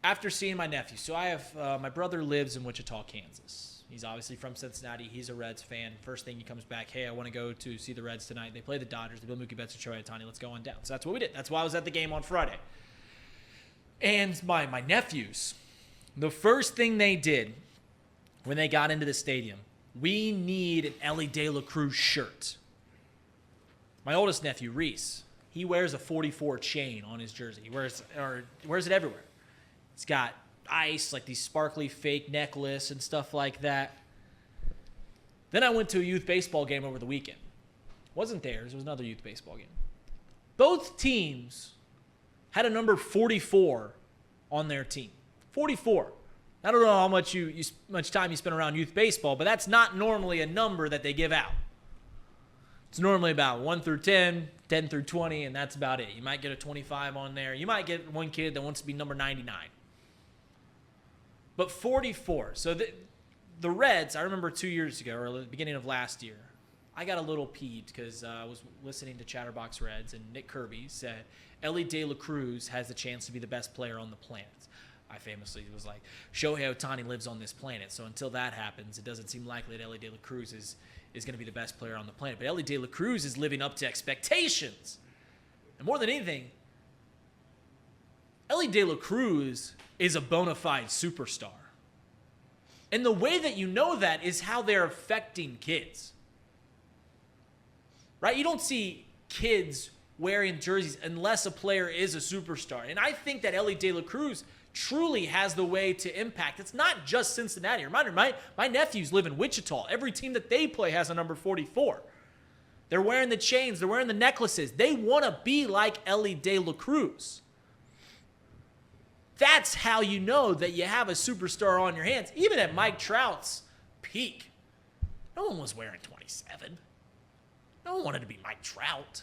after seeing my nephew, so I have my brother lives in Wichita, Kansas. He's obviously from Cincinnati. He's a Reds fan. First thing he comes back, hey, I want to go to see the Reds tonight. They play the Dodgers. They build Mookie Betts and Shohei Ohtani. Let's go on down. So that's what we did. That's why I was at the game on Friday. And my nephews, the first thing they did when they got into the stadium, we need an Elly De La Cruz shirt. My oldest nephew, Reese, he wears a 44 chain on his jersey. He wears it everywhere. It's got ice, like these sparkly fake necklace and stuff like that. Then I went to a youth baseball game over the weekend. It wasn't theirs. It was another youth baseball game. Both teams had a number 44 on their team. 44. I don't know how much much time you spend around youth baseball, but that's not normally a number that they give out. It's normally about 1 through 10, 10 through 20, and that's about it. You might get a 25 on there. You might get one kid that wants to be number 99. But 44. So the Reds, I remember 2 years ago, or at the beginning of last year, I got a little peeved because I was listening to Chatterbox Reds, and Nick Kirby said, Elly De La Cruz has the chance to be the best player on the planet. I famously was like, Shohei Ohtani lives on this planet, so until that happens, it doesn't seem likely that Elly De La Cruz is going to be the best player on the planet. But Elly De La Cruz is living up to expectations. And more than anything, Elly De La Cruz is a bona fide superstar. And the way that you know that is how they're affecting kids. Right? You don't see kids wearing jerseys unless a player is a superstar. And I think that Elly De La Cruz truly has the way to impact. It's not just Cincinnati. Reminder, my nephews live in Wichita. Every team that they play has a number 44. They're wearing the chains. They're wearing the necklaces. They want to be like Elly De La Cruz. That's how you know that you have a superstar on your hands. Even at Mike Trout's peak, no one was wearing 27. No one wanted to be Mike Trout.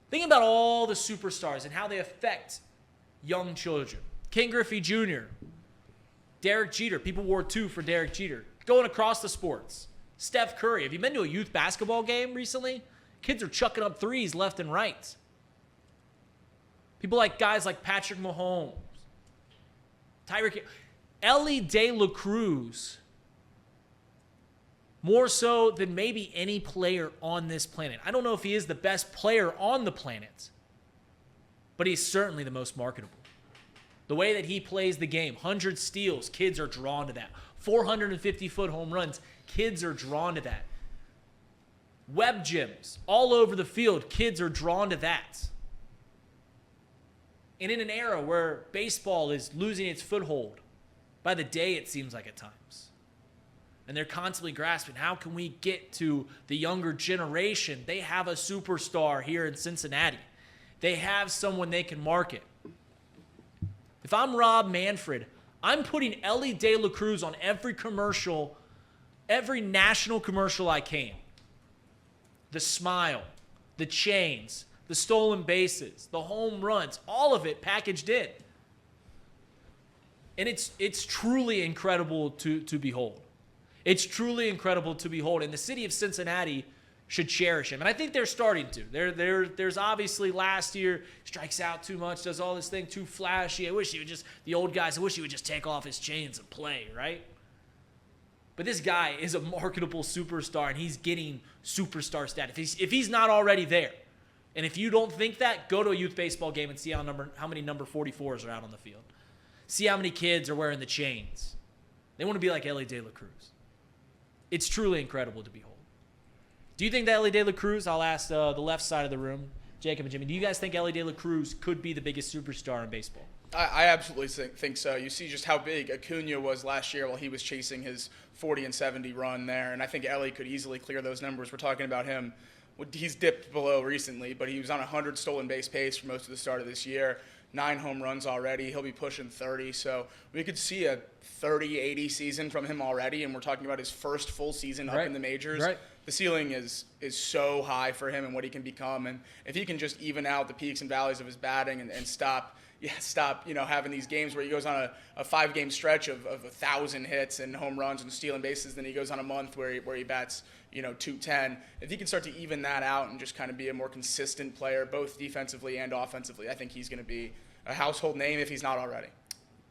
Think about all the superstars and how they affect young children. Ken Griffey Jr., Derek Jeter. People wore 2 for Derek Jeter. Going across the sports. Steph Curry. Have you been to a youth basketball game recently? Kids are chucking up threes left and right. People like guys like Patrick Mahomes, Tyreek, Elly De La Cruz, more so than maybe any player on this planet. I don't know if he is the best player on the planet, but he's certainly the most marketable. The way that he plays the game, 100 steals, kids are drawn to that. 450-foot home runs, kids are drawn to that. Web gyms all over the field, kids are drawn to that. And in an era where baseball is losing its foothold, by the day it seems like at times, and they're constantly grasping, how can we get to the younger generation? They have a superstar here in Cincinnati. They have someone they can market. If I'm Rob Manfred, I'm putting Elly De La Cruz on every commercial, every national commercial I can. The smile, the chains, the stolen bases, the home runs, all of it packaged in. And it's truly incredible to behold. It's truly incredible to behold. And the city of Cincinnati should cherish him. And I think they're starting to. There's obviously last year, strikes out too much, does all this thing too flashy. I wish he would just, the old guys, I wish he would just take off his chains and play, right? But this guy is a marketable superstar, and he's getting superstar status. If he's not already there, and if you don't think that, go to a youth baseball game and see how many number 44s are out on the field. See how many kids are wearing the chains. They want to be like Elly De La Cruz. It's truly incredible to behold. Do you think that Elly De La Cruz, I'll ask the left side of the room, Jacob and Jimmy, do you guys think Elly De La Cruz could be the biggest superstar in baseball? I absolutely think so. You see just how big Acuna was last year while he was chasing his 40 and 70 run there, and I think Elly could easily clear those numbers. We're talking about him. He's dipped below recently, but he was on a 100 stolen base pace for most of the start of this year. 9 home runs already. He'll be pushing 30. So we could see a 30-80 season from him already, and we're talking about his first full season up in the majors. Right. The ceiling is so high for him and what he can become. And if he can just even out the peaks and valleys of his batting and stop having these games where he goes on a 5-game stretch of 1,000 hits and home runs and stealing bases, then he goes on a month where he bats 210. If he can start to even that out and just kind of be a more consistent player, both defensively and offensively, I think he's going to be a household name if he's not already.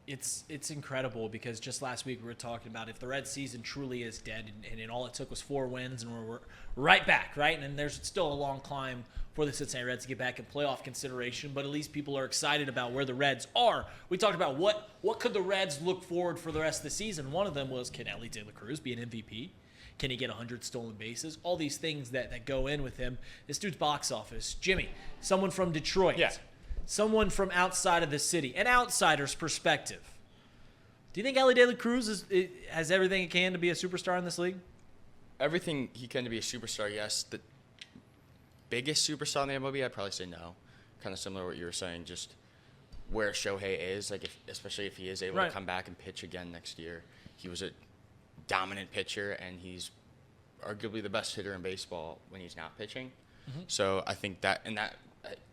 It's incredible because just last week we were talking about if the Reds season truly is dead and all it took was 4 wins and we're right back, right? And there's still a long climb for the Cincinnati Reds to get back in playoff consideration, but at least people are excited about where the Reds are. We talked about what could the Reds look forward for the rest of the season. One of them was, can Elly De La Cruz be an MVP? Can he get 100 stolen bases? All these things that go in with him. This dude's box office. Jimmy, someone from Detroit. Yeah. Someone from outside of the city, an outsider's perspective. Do you think Elly De La Cruz has everything he can to be a superstar in this league? Everything he can to be a superstar, yes. The biggest superstar in the MLB, I'd probably say no. Kind of similar to what you were saying, just where Shohei is, like especially if he is able to come back and pitch again next year. He was a dominant pitcher, and he's arguably the best hitter in baseball when he's not pitching. Mm-hmm. So I think that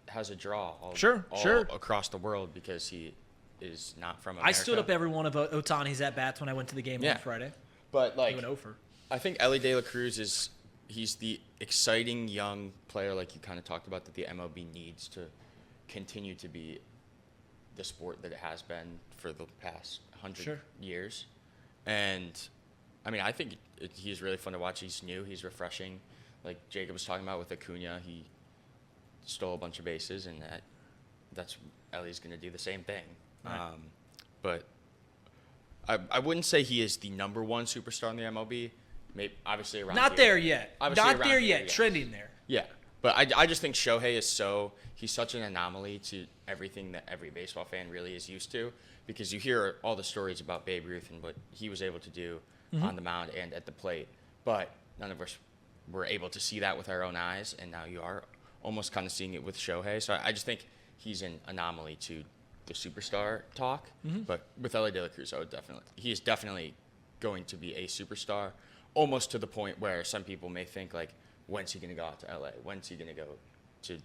has a draw all across the world because he is not from America. I stood up every one of Ohtani's at-bats when I went to the game on Friday. But, like, he went over. I think Elly De La Cruz he's the exciting young player, like you kind of talked about, that the MLB needs to continue to be the sport that it has been for the past 100 years. And, I mean, I think he's really fun to watch. He's new. He's refreshing. Like Jacob was talking about with Acuna, he stole a bunch of bases, and that's Elly's going to do the same thing. Right. But I wouldn't say he is the number one superstar in the MLB. Maybe obviously around not here. There yet. Obviously not there yet. Yes. Trending there. Yeah, but I just think Shohei is he's such an anomaly to everything that every baseball fan really is used to, because you hear all the stories about Babe Ruth and what he was able to do on the mound and at the plate, but none of us were able to see that with our own eyes, and now you are almost kind of seeing it with Shohei. So I just think he's an anomaly to the superstar talk. Mm-hmm. But with Elly De La Cruz, he is definitely going to be a superstar, almost to the point where some people may think, like, when's he going to go out to LA? When's he going to go to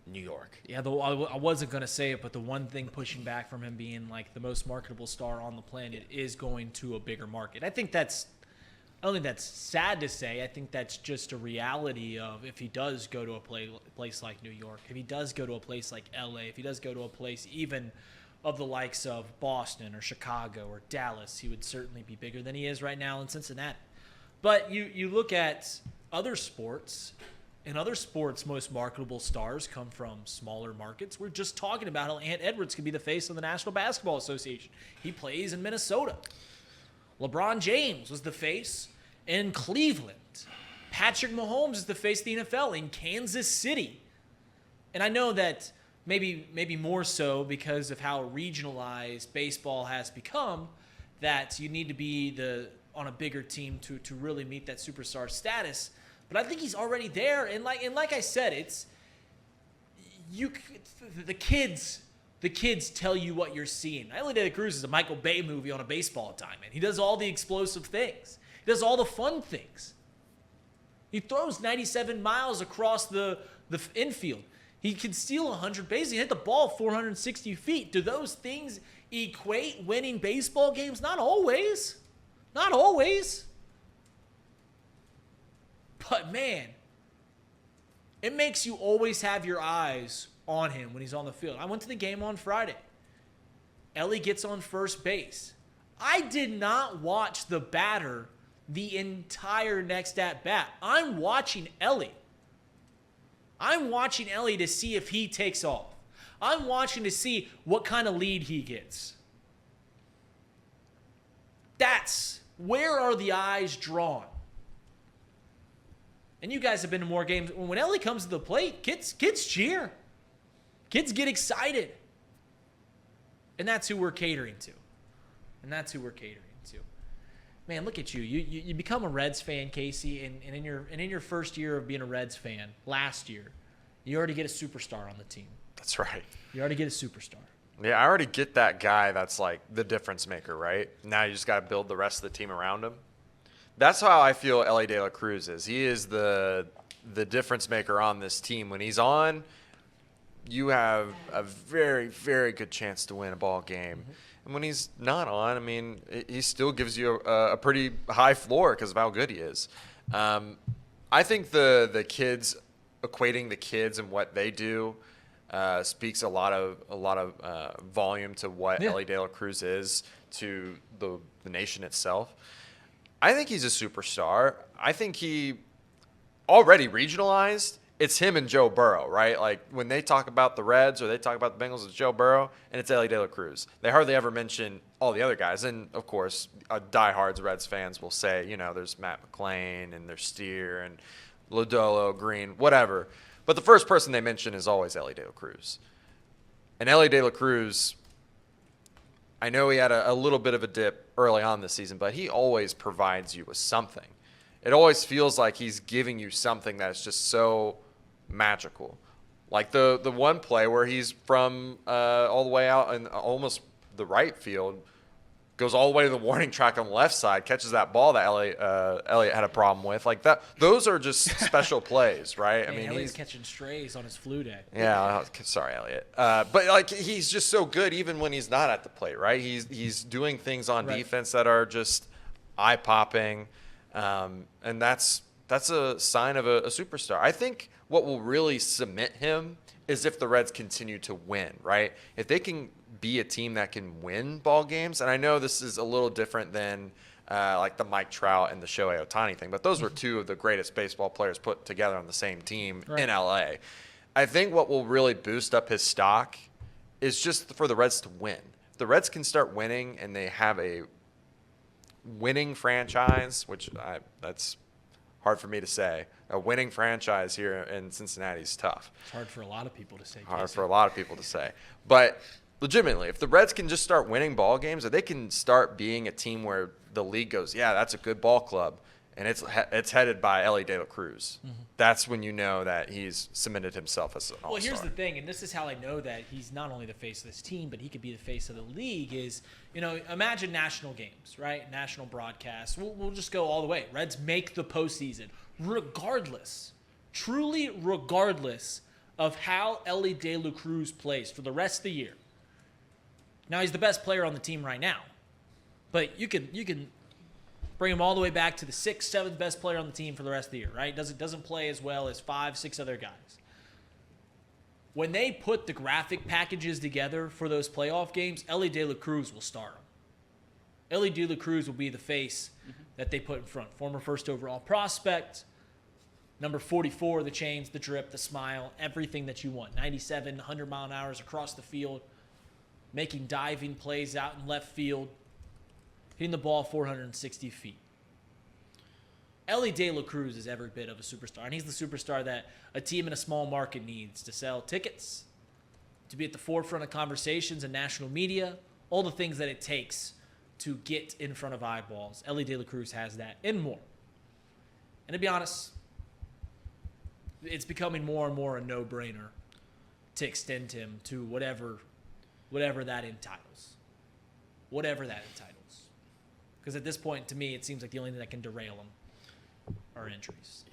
New York? Yeah, I wasn't going to say it, but the one thing pushing back from him being like the most marketable star on the planet is going to a bigger market. I don't think that's sad to say. I think that's just a reality of if he does go to a place like New York, if he does go to a place like LA, if he does go to a place even of the likes of Boston or Chicago or Dallas, he would certainly be bigger than he is right now in Cincinnati. But you look at other sports. In other sports, most marketable stars come from smaller markets. We're just talking about how Ant Edwards could be the face of the National Basketball Association. He plays in Minnesota. LeBron James was the face in Cleveland. Patrick Mahomes is the face of the NFL in Kansas City. And I know that maybe more so because of how regionalized baseball has become, that you need to be on a bigger team to really meet that superstar status. But I think he's already there. And like I said, the kids tell you what you're seeing. Elly De La Cruz is a Michael Bay movie on a baseball diamond. He does all the explosive things. He does all the fun things. He throws 97 miles across the infield. He can steal 100 bases. He hit the ball 460 feet. Do those things equate winning baseball games? Not always. Not always. But, man, it makes you always have your eyes on him when he's on the field. I went to the game on Friday. Elly gets on first base. I did not watch the batter the entire next at-bat. I'm watching Elly. I'm watching Elly to see if he takes off. I'm watching to see what kind of lead he gets. That's where are the eyes drawn? And you guys have been to more games. When Elly comes to the plate, kids cheer. Kids get excited. And that's who we're catering to. Man, look at you. You become a Reds fan, Casey, and in your first year of being a Reds fan, last year, you already get a superstar on the team. That's right. You already get a superstar. Yeah, I already get that guy that's like the difference maker, right? Now you just got to build the rest of the team around him. That's how I feel Elly De La Cruz is. He is the difference maker on this team. When he's on, you have a very, very good chance to win a ball game. Mm-hmm. And when he's not on, I mean, he still gives you a pretty high floor because of how good he is. I think the kids, equating the kids and what they do, speaks a lot of volume to what Yeah. Elly De La Cruz is to the nation itself. I think he's a superstar. I think he already regionalized. It's him and Joe Burrow, right? Like when they talk about the Reds or they talk about the Bengals, it's Joe Burrow and it's Elly De La Cruz. They hardly ever mention all the other guys. And of course, diehards Reds fans will say, there's Matt McClain and there's Steer and Lodolo, Green, whatever. But the first person they mention is always Elly De La Cruz. And Elly De La Cruz, I know he had a little bit of a dip early on this season, but he always provides you with something. It always feels like he's giving you something that is just so magical. Like the one play where he's from all the way out in almost the right field, goes all the way to the warning track on the left side, catches that ball that Elliott had a problem with. Like that, those are just special plays, right? I mean, Elliott's catching strays on his flu day. Yeah, sorry, Elliott. But like he's just so good even when he's not at the plate, right? He's doing things on defense that are just eye popping, and that's a sign of a superstar. I think what will really cement him is if the Reds continue to win, right? If they can be a team that can win ball games, and I know this is a little different than like the Mike Trout and the Shohei Ohtani thing, but those were two of the greatest baseball players put together on the same team in LA. I think what will really boost up his stock is just for the Reds to win. If the Reds can start winning and they have a winning franchise, which that's hard for me to say. A winning franchise here in Cincinnati is tough. It's hard for a lot of people to say. Hard for a lot of people to say. But legitimately, if the Reds can just start winning ball games, or they can start being a team where the league goes, yeah, that's a good ball club, and it's headed by Elly De La Cruz, that's when you know that he's cemented himself as an all-star. Well, here's the thing, and this is how I know that he's not only the face of this team, but he could be the face of the league, is, imagine national games, right? National broadcasts. We'll just go all the way. Reds make the postseason, truly regardless of how Elly De La Cruz plays for the rest of the year. Now, he's the best player on the team right now, but you can bring him all the way back to the 6th, 7th best player on the team for the rest of the year, right? Doesn't play as well as 5, 6 other guys. When they put the graphic packages together for those playoff games, Elly De La Cruz will star them. Elly De La Cruz will be the face that they put in front. Former first overall prospect, number 44, the chains, the drip, the smile, everything that you want. 97, 100 mile an hour across the field, making diving plays out in left field, hitting the ball 460 feet. Elly De La Cruz is every bit of a superstar, and he's the superstar that a team in a small market needs to sell tickets, to be at the forefront of conversations and national media, all the things that it takes to get in front of eyeballs. Elly De La Cruz has that and more. And to be honest, it's becoming more and more a no-brainer to extend him to whatever that entitles. Whatever that entitles. Because at this point, to me, it seems like the only thing that can derail him are injuries.